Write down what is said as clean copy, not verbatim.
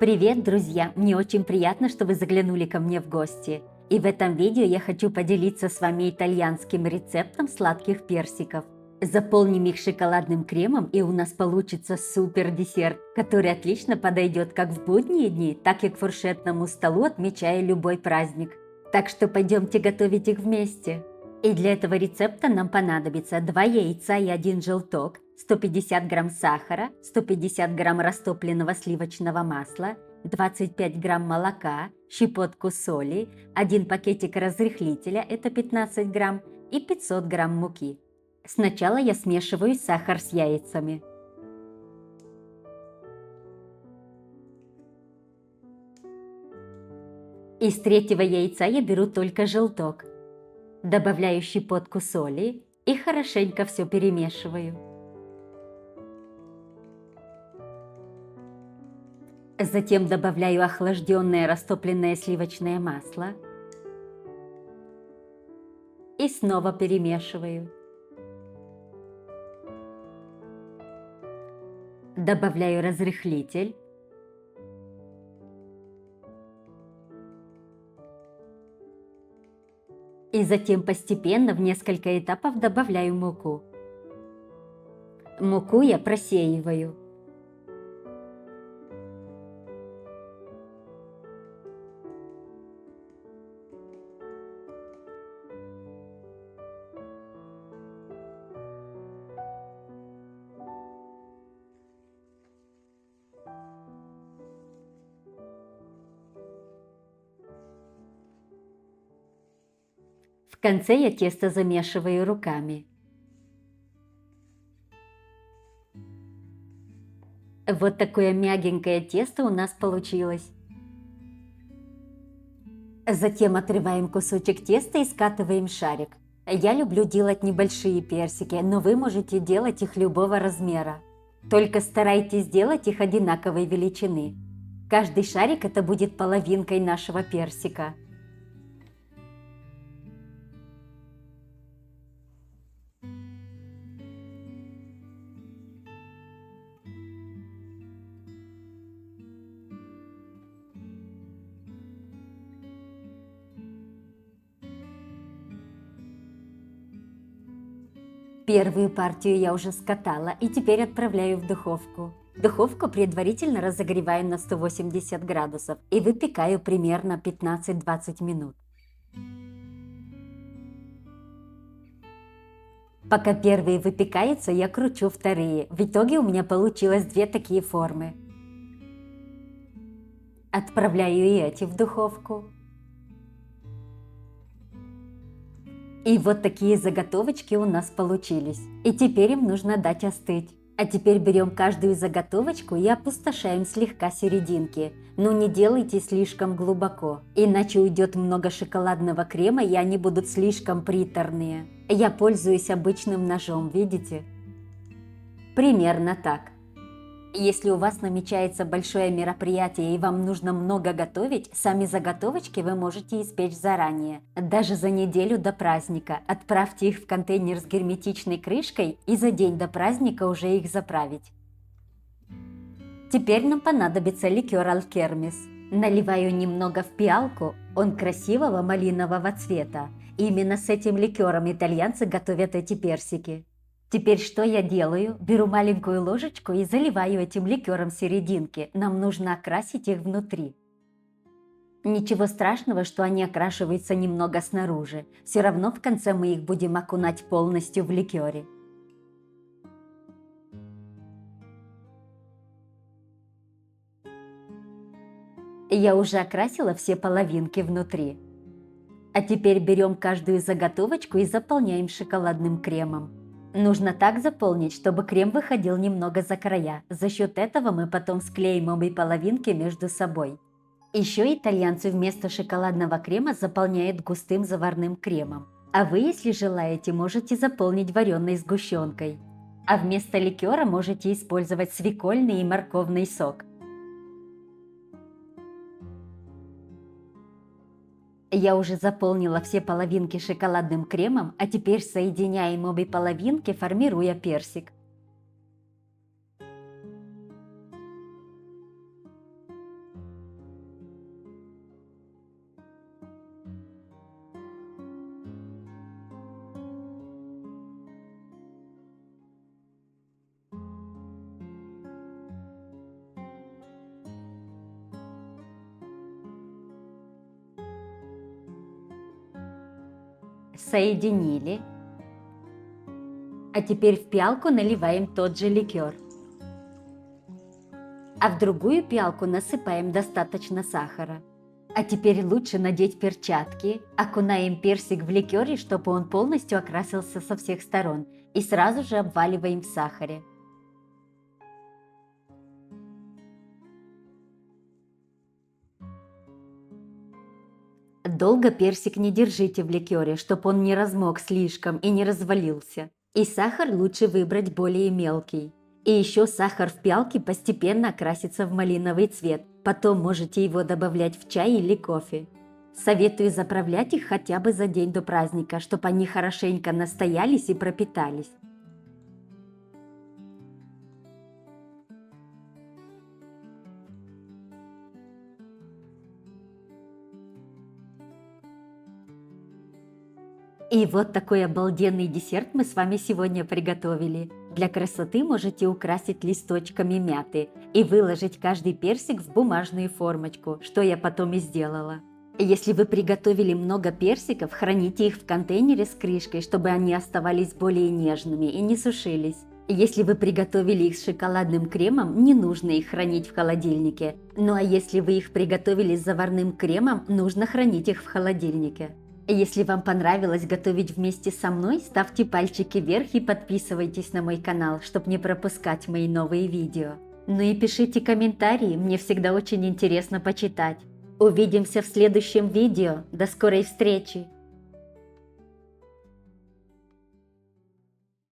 Привет, друзья! Мне очень приятно, что вы заглянули ко мне в гости. И в этом видео я хочу поделиться с вами итальянским рецептом сладких персиков. Заполним их шоколадным кремом, и у нас получится супер десерт, который отлично подойдет как в будние дни, так и к фуршетному столу, отмечая любой праздник. Так что пойдемте готовить их вместе. И для этого рецепта нам понадобится 2 яйца и 1 желток, 150 грамм сахара, 150 грамм растопленного сливочного масла, 25 грамм молока, щепотку соли, 1 пакетик разрыхлителя, это 15 грамм, и 500 грамм муки. Сначала я смешиваю сахар с яйцами. Из третьего яйца я беру только желток. Добавляю щепотку соли и хорошенько все перемешиваю. Затем добавляю охлажденное растопленное сливочное масло и снова перемешиваю. Добавляю разрыхлитель. И затем постепенно в несколько этапов добавляю муку. Муку я просеиваю. В конце я тесто замешиваю руками. Вот такое мягенькое тесто у нас получилось. Затем отрываем кусочек теста и скатываем шарик. Я люблю делать небольшие персики, но вы можете делать их любого размера. Только старайтесь делать их одинаковой величины. Каждый шарик это будет половинкой нашего персика. Первую партию я уже скатала и теперь отправляю в духовку. Духовку предварительно разогреваю на 180 градусов и выпекаю примерно 15-20 минут. Пока первые выпекаются, я кручу вторые. В итоге у меня получилось 2 такие формы. Отправляю и эти в духовку. И вот такие заготовочки у нас получились. И теперь им нужно дать остыть. А теперь берем каждую заготовочку и опустошаем слегка серединки. Но не делайте слишком глубоко, иначе уйдет много шоколадного крема и они будут слишком приторные. Я пользуюсь обычным ножом, видите? Примерно так. Если у вас намечается большое мероприятие и вам нужно много готовить, сами заготовочки вы можете испечь заранее, даже за неделю до праздника. Отправьте их в контейнер с герметичной крышкой и за день до праздника уже их заправить. Теперь нам понадобится ликер Алкермес. Наливаю немного в пиалку, он красивого малинового цвета. Именно с этим ликером итальянцы готовят эти персики. Теперь что я делаю? Беру маленькую ложечку и заливаю этим ликером серединки. Нам нужно окрасить их внутри. Ничего страшного, что они окрашиваются немного снаружи. Все равно в конце мы их будем окунать полностью в ликере. Я уже окрасила все половинки внутри. А теперь берем каждую заготовочку и заполняем шоколадным кремом. Нужно так заполнить, чтобы крем выходил немного за края. За счет этого мы потом склеим обе половинки между собой. Еще итальянцы вместо шоколадного крема заполняют густым заварным кремом. А вы, если желаете, можете заполнить вареной сгущенкой. А вместо ликера можете использовать свекольный и морковный сок. Я уже заполнила все половинки шоколадным кремом, а теперь соединяем обе половинки, формируя персик. Соединили. А теперь в пиалку наливаем тот же ликер. А в другую пиалку насыпаем достаточно сахара. А теперь лучше надеть перчатки, окунаем персик в ликере, чтобы он полностью окрасился со всех сторон, и сразу же обваливаем в сахаре. Долго персик не держите в ликере, чтобы он не размок слишком и не развалился. И сахар лучше выбрать более мелкий. И еще сахар в пиалке постепенно окрасится в малиновый цвет. Потом можете его добавлять в чай или кофе. Советую заправлять их хотя бы за день до праздника, чтобы они хорошенько настоялись и пропитались. И вот такой обалденный десерт мы с вами сегодня приготовили. Для красоты можете украсить листочками мяты и выложить каждый персик в бумажную формочку, что я потом и сделала. Если вы приготовили много персиков, храните их в контейнере с крышкой, чтобы они оставались более нежными и не сушились. Если вы приготовили их с шоколадным кремом, не нужно их хранить в холодильнике. Ну а если вы их приготовили с заварным кремом, нужно хранить их в холодильнике. Если вам понравилось готовить вместе со мной, ставьте пальчики вверх и подписывайтесь на мой канал, чтобы не пропускать мои новые видео. Ну и пишите комментарии, мне всегда очень интересно почитать. Увидимся в следующем видео. До скорой встречи!